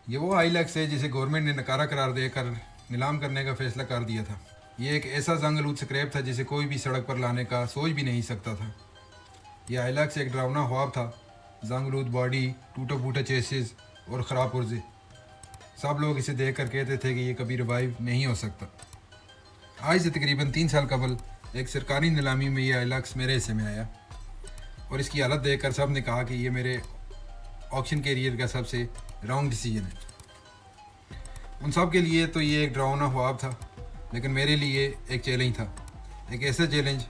ये वो हाईलैक्स है जिसे गवर्नमेंट ने नकारा करार देकर नीलाम करने का फैसला कर दिया था। ये एक ऐसा जंगलूद स्क्रैप था जिसे कोई भी सड़क पर लाने का सोच भी नहीं सकता था। यह हाईलैक्स एक डरावना ख्वाब था। जंगलूद बॉडी, टूटा फूटा चेसिस और ख़राब पुर्जे। सब लोग इसे देख कर कहते थे कि ये कभी रिवाइव नहीं हो सकता। आज से तकरीबन 3 साल कबल एक सरकारी नीलामी में ये हाईलैक्स मेरे हिस्से में आया और इसकी हालत देखकर सब ने कहा कि ये मेरे ऑक्शन कैरियर का सबसे रॉन्ग डिसीजन है। उन सब के लिए तो ये एक डरावना ख्वाब था, लेकिन मेरे लिए एक चैलेंज था। एक ऐसा चैलेंज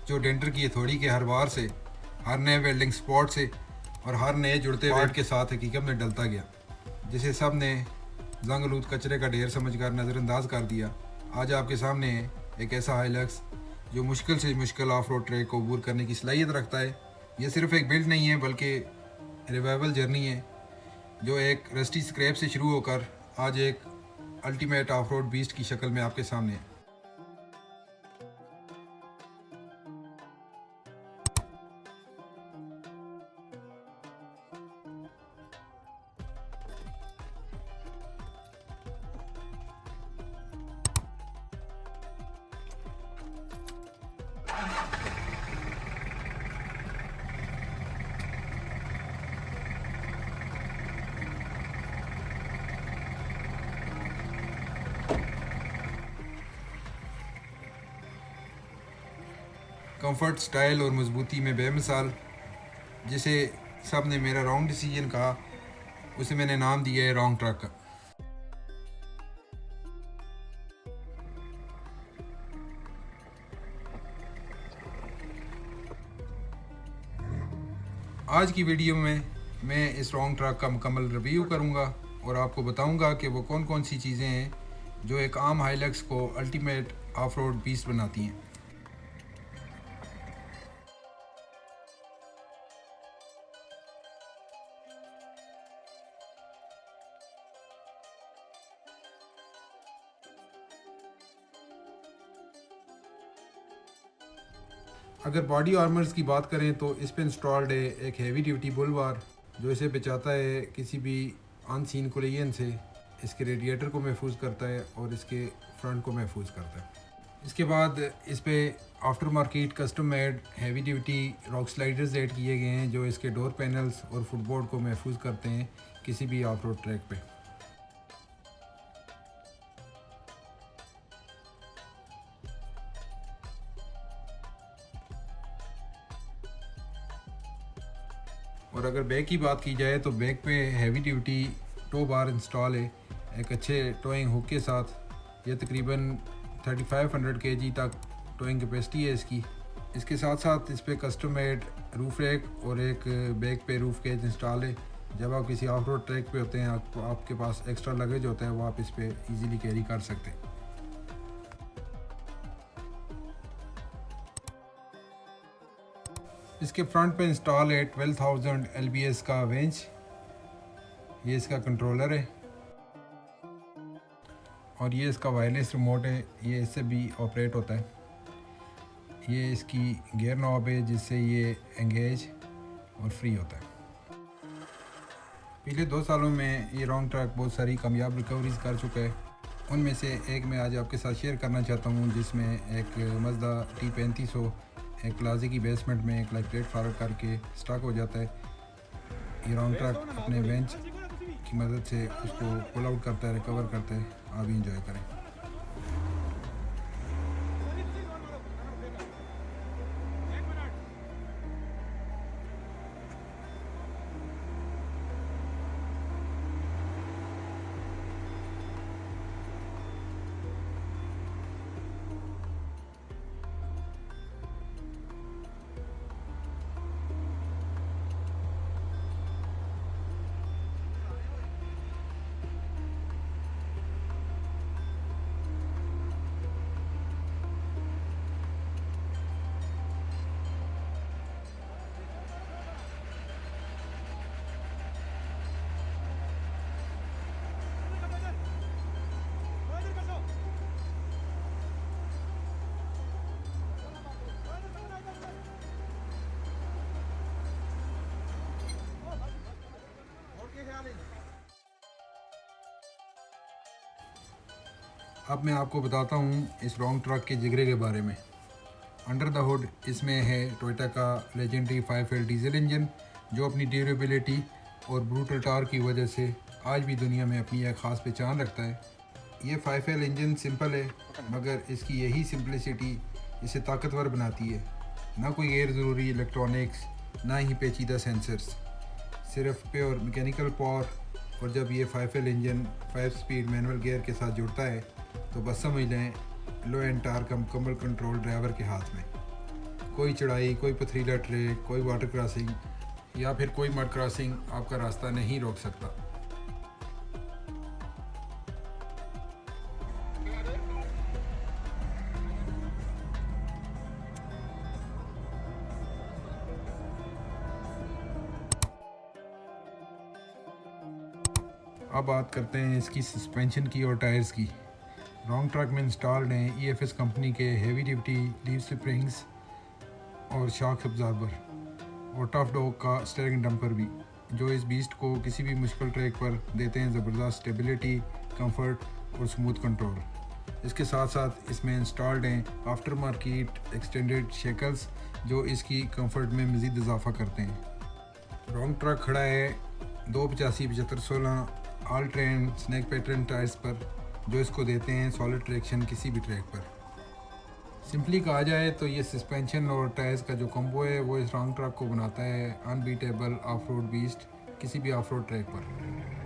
जो डेंटर की हथौड़ी के हर वार से, हर नए वेल्डिंग स्पॉट से और हर नए जुड़ते पार्ट के साथ हकीकत में डलता गया, जिसे सब ने जंगलूद कचरे का ढेर समझकर नज़रअंदाज कर दिया। आज आपके सामने है एक ऐसा हाईलैक्स जो मुश्किल से मुश्किल ऑफ रोड ट्रैक को अबूर करने की सलाहियत रखता है। ये सिर्फ एक बिल्ड नहीं है बल्कि रिवाइवल जर्नी है जो एक रस्टी स्क्रैप से शुरू होकर आज एक अल्टीमेट ऑफ रोड बीस्ट की शक्ल में आपके सामने है। कंफर्ट, स्टाइल और मजबूती में बेमिसाल, जिसे सब ने मेरा रॉन्ग डिसीजन कहा, उसे मैंने नाम दिया है रॉन्ग ट्रक का। आज की वीडियो में मैं इस रॉन्ग ट्रक का मुकम्मल रिव्यू करूंगा और आपको बताऊंगा कि वो कौन कौन सी चीज़ें हैं जो एक आम हाईलैक्स को अल्टीमेट ऑफ रोड बीस्ट बनाती हैं। अगर बॉडी आर्मर्स की बात करें तो इस पे इंस्टॉल्ड है एक हैवी ड्यूटी बुल बार जो इसे बचाता है किसी भी अनसीन कोलिजन से। इसके रेडिएटर को महफूज करता है और इसके फ्रंट को महफूज करता है। इसके बाद इस पे after market custom made heavy duty rock sliders add किए गए हैं जो इसके डोर पैनल्स और फुटबोर्ड को महफूज करते हैं किसी भी ऑफ रोड ट्रैक पे। और अगर बैक की बात की जाए तो बैक पे heavy duty tow bar install है एक अच्छे टोइंग हुक के साथ। ये तकरीबन 3500 kg तक टोइंग कैपेसिटी है इसकी। इसके साथ साथ इस पर कस्टम मेड रूफ रैक और एक बैक पे रूफ केज इंस्टॉल है। जब आप किसी ऑफ रोड ट्रैक पे होते हैं आपके पास एक्स्ट्रा लगेज होता है वो आप इस पर ईज़िली कैरी कर सकते हैं। इसके फ्रंट पे इंस्टॉल है 12,000 LBS का वेंच। ये इसका कंट्रोलर है और ये इसका वायरलेस रिमोट है। ये इससे भी ऑपरेट होता है। ये इसकी गियर नॉब है जिससे ये एंगेज और फ्री होता है। पिछले 2 सालों में ये रॉन्ग ट्रक बहुत सारी कामयाब रिकवरीज कर चुका है। उनमें से एक मैं आज आपके साथ शेयर करना चाहता हूँ जिसमें एक मज़दा T3500 एक प्लाजे की बेसमेंट में एक लाइफ प्लेट फारग करके स्टक हो जाता है। ये रॉन्ग ट्रक अपने बेंच की मदद से उसको पुल आउट करता है, रिकवर करता है। आप भी इंजॉय करें। अब मैं आपको बताता हूँ इस लॉन्ग ट्रक के जिगरे के बारे में। अंडर द हुड इसमें है टोयोटा का लेजेंडरी 5L डीजल इंजन, जो अपनी ड्यूरेबिलिटी और ब्रूटल टार्क की वजह से आज भी दुनिया में अपनी एक ख़ास पहचान रखता है। ये 5L इंजन सिंपल है, मगर इसकी यही सिंपलिसिटी इसे ताकतवर बनाती है। ना कोई गैर ज़रूरी इलेक्ट्रॉनिक्स, ना ही पेचीदा सेंसर्स, सिर्फ प्योर मैकेनिकल पावर। और जब ये 5L engine 5 speed manual gear के साथ जुड़ता है तो बस समझ लें लो एंड टार का मुकम्मल कंट्रोल ड्राइवर के हाथ में। कोई चढ़ाई, कोई पथरीला ट्रैक, कोई वाटर क्रॉसिंग या फिर कोई मड क्रॉसिंग आपका रास्ता नहीं रोक सकता। अब बात करते हैं इसकी सस्पेंशन की और टायर्स की। लॉन्ग ट्रक में इंस्टॉल्ड हैं EFS कंपनी के हेवी ड्यूटी लीव स्प्रिंग्स और शॉक अब्जॉर्बर और टफ डॉग का स्टीयरिंग डंपर भी, जो इस बीस्ट को किसी भी मुश्किल ट्रैक पर देते हैं ज़बरदस्त स्टेबिलिटी, कंफर्ट और स्मूथ कंट्रोल। इसके साथ साथ इसमें इंस्टॉल्ड हैं आफ्टर मार्केट एक्सटेंडेड शेकल्स, जो इसकी कंफर्ट में मज़ीद इजाफा करते हैं। लॉन्ग ट्रक खड़ा है 285/75/16 all terrain snake pattern tyres पर, जो इसको देते हैं सॉलिड ट्रैक्शन किसी भी ट्रैक पर। सिंपली कहा जाए तो ये सस्पेंशन और टायर्स का जो कॉम्बो है वो इस लॉन्ग ट्रक को बनाता है अनबीटेबल ऑफ रोड बीस्ट किसी भी ऑफ रोड ट्रैक पर।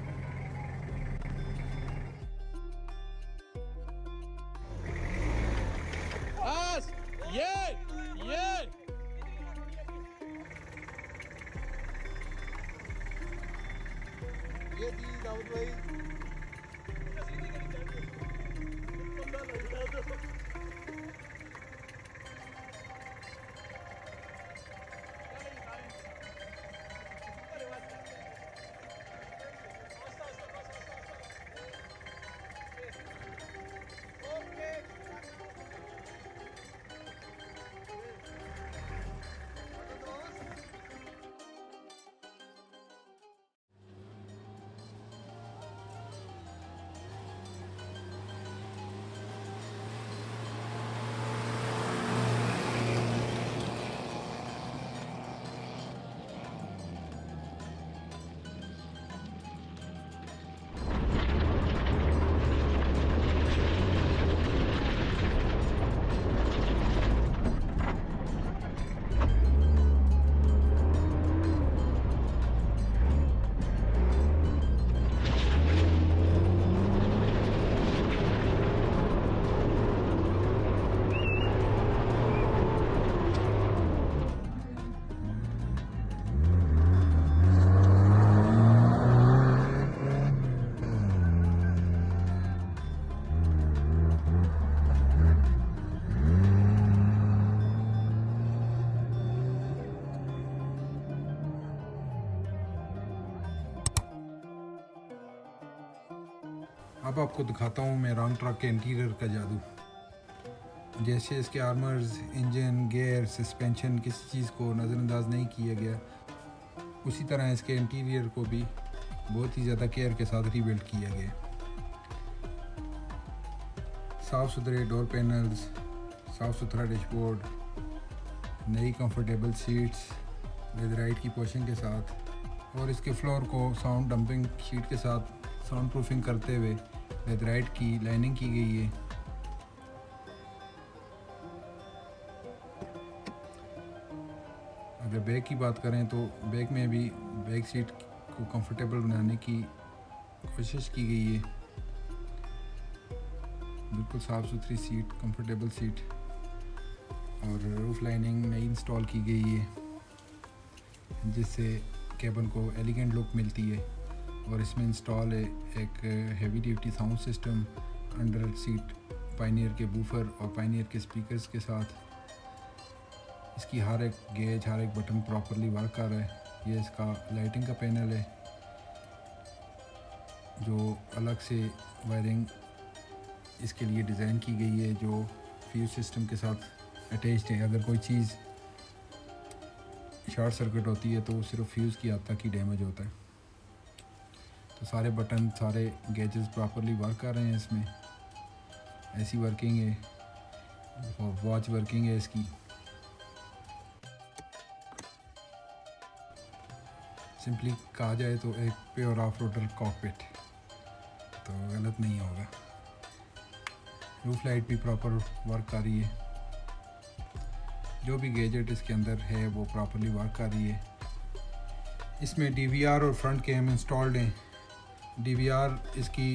अब आपको दिखाता हूँ मैं लॉन्ग ट्रक के इंटीरियर का जादू। जैसे इसके आर्मर्स, इंजन, गियर, सस्पेंशन किसी चीज़ को नज़रअंदाज नहीं किया गया, उसी तरह इसके इंटीरियर को भी बहुत ही ज़्यादा केयर के साथ रीबिल्ड किया गया। साफ़ सुथरे डोर पैनल्स, साफ़ सुथरा डैशबोर्ड, नई कंफर्टेबल सीट्स लेदराइट की पोर्शन के साथ, और इसके फ्लोर को साउंड डंपिंग शीट के साथ साउंड प्रूफिंग करते हुए लेदराइट की लाइनिंग की गई है। अगर बैक की बात करें तो बैक में भी बैक सीट को कंफर्टेबल बनाने की कोशिश की गई है। बिल्कुल साफ़ सुथरी सीट, कंफर्टेबल सीट, और रूफ लाइनिंग नई इंस्टॉल की गई है, जिससे केबिन को एलिगेंट लुक मिलती है। और इसमें इंस्टॉल है एक heavy duty sound system under seat, Pioneer के बूफर और पायनियर के स्पीकर्स के साथ। इसकी हर एक गेज, हर एक बटन प्रॉपरली वर्क कर रहा है। ये इसका लाइटिंग का पैनल है, जो अलग से वायरिंग इसके लिए डिज़ाइन की गई है, जो फ्यूज सिस्टम के साथ अटैच्ड है। अगर कोई चीज़ शॉर्ट सर्किट होती है तो सिर्फ फ्यूज़ की हद तक ही डैमेज होता है। तो सारे बटन, सारे गैजेट्स प्रॉपरली वर्क कर रहे हैं इसमें। ऐसी वर्किंग है, वॉच वर्किंग है इसकी। सिंपली कहा जाए तो एक प्योर ऑफ रोडर कॉकपिट, तो गलत नहीं होगा। रूफ लाइट भी प्रॉपर वर्क कर रही है, जो भी गैजेट इसके अंदर है वो प्रॉपरली वर्क कर रही है। इसमें DVR और फ्रंट कैम इंस्टॉल्ड हैं। DVR इसकी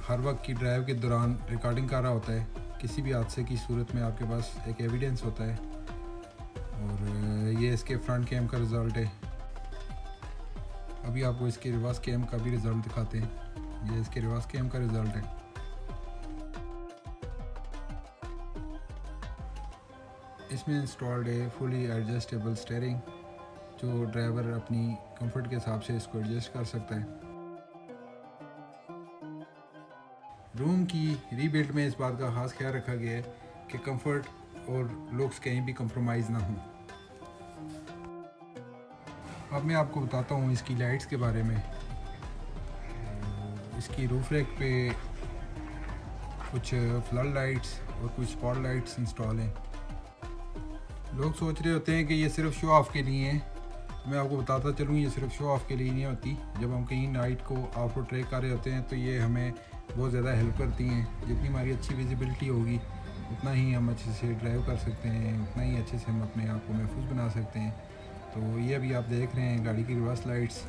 हर वक्त की ड्राइव के दौरान रिकॉर्डिंग कर रहा होता है, किसी भी हादसे की सूरत में आपके पास एक एविडेंस होता है। और ये इसके फ्रंट कैम का रिज़ल्ट है। अभी आपको इसके रिवर्स कैम का भी रिज़ल्ट दिखाते हैं। ये इसके रिवर्स कैम का रिज़ल्ट है। इसमें इंस्टॉल्ड है फुली एडजस्टेबल स्टीयरिंग, जो ड्राइवर अपनी कंफर्ट के हिसाब से इसको एडजस्ट कर सकता है। रूम की रीबिल्ड में इस बात का ख़ास ख्याल रखा गया है कि कंफर्ट और लुक्स कहीं भी कंप्रोमाइज़ ना हो। अब मैं आपको बताता हूँ इसकी लाइट्स के बारे में। इसकी रूफ रैक पे कुछ फ्लड लाइट्स और कुछ स्पॉट लाइट्स इंस्टॉल हैं। लोग सोच रहे होते हैं कि ये सिर्फ शो ऑफ के लिए हैं, तो मैं आपको बताता चलूँ ये सिर्फ शो ऑफ के लिए नहीं होती। जब हम कहीं नाइट को ऑफ रोड ट्रैक कर रहे होते हैं तो ये हमें बहुत ज़्यादा हेल्प करती हैं। जितनी हमारी अच्छी विजिबिलिटी होगी उतना ही हम अच्छे से ड्राइव कर सकते हैं, उतना ही अच्छे से हम अपने आप को महफूज बना सकते हैं। तो ये अभी आप देख रहे हैं गाड़ी की रिवर्स लाइट्स।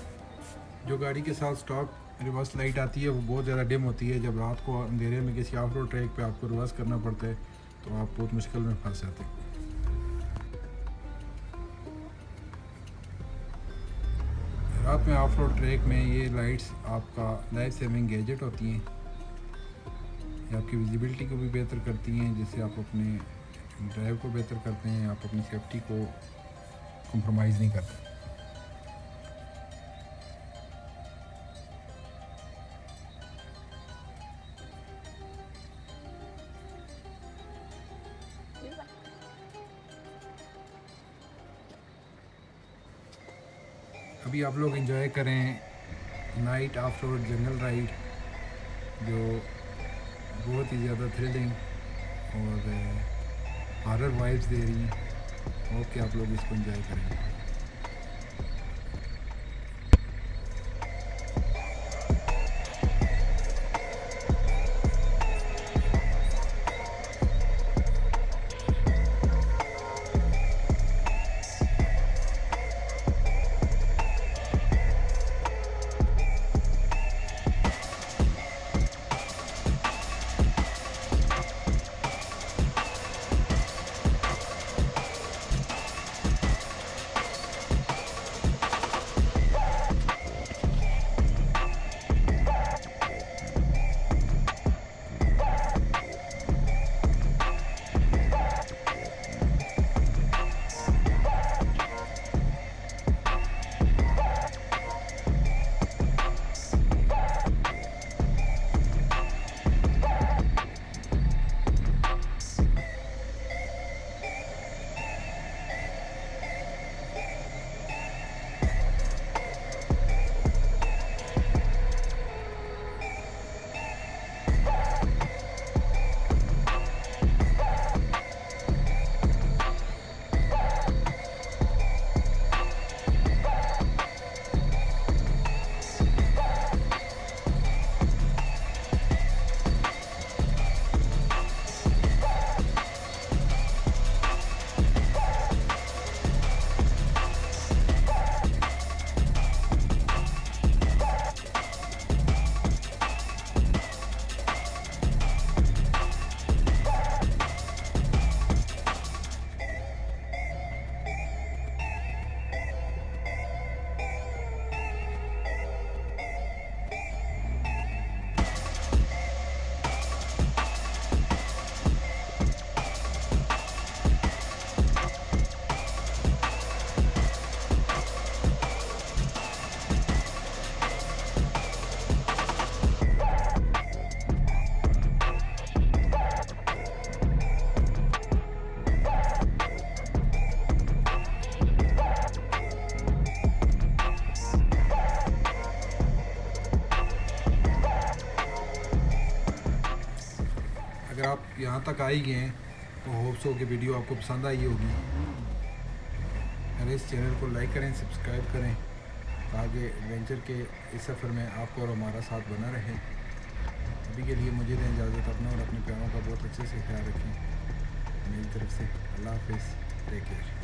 जो गाड़ी के साथ स्टॉक रिवर्स लाइट आती है वो बहुत ज़्यादा डिम होती है। जब रात को अंधेरे में किसी ऑफ रोड ट्रैक पे आपको रिवर्स करना पड़ता है तो आप बहुत मुश्किल में फंस जाते हैं। रात में ऑफ रोड ट्रैक में ये लाइट्स आपका लाइफ सेविंग गैजेट होती हैं। ये आपकी विजिबिलिटी को भी बेहतर करती हैं, जिससे आप अपने ड्राइव को बेहतर करते हैं, आप अपनी सेफ्टी को कंप्रोमाइज़ नहीं करते। अभी आप लोग एंजॉय करें night of road jungle ride, जो बहुत ही ज़्यादा थ्रिलिंग और हॉरर वाइब्स दे रही हैं। होप कि आप लोग इसको एंजॉय करें। अगर आप यहाँ तक आ ही गए हैं तो होप्स हो कि वीडियो आपको पसंद आई होगी। मेरे इस चैनल को लाइक करें, सब्सक्राइब करें ताकि एडवेंचर के इस सफ़र में आपको और हमारा साथ बना रहे। अभी के लिए मुझे दें इजाज़त। अपना और अपने प्यारों का बहुत अच्छे से ख्याल रखें। मेरी तरफ से अल्लाह हाफ़िज़, टेक केयर।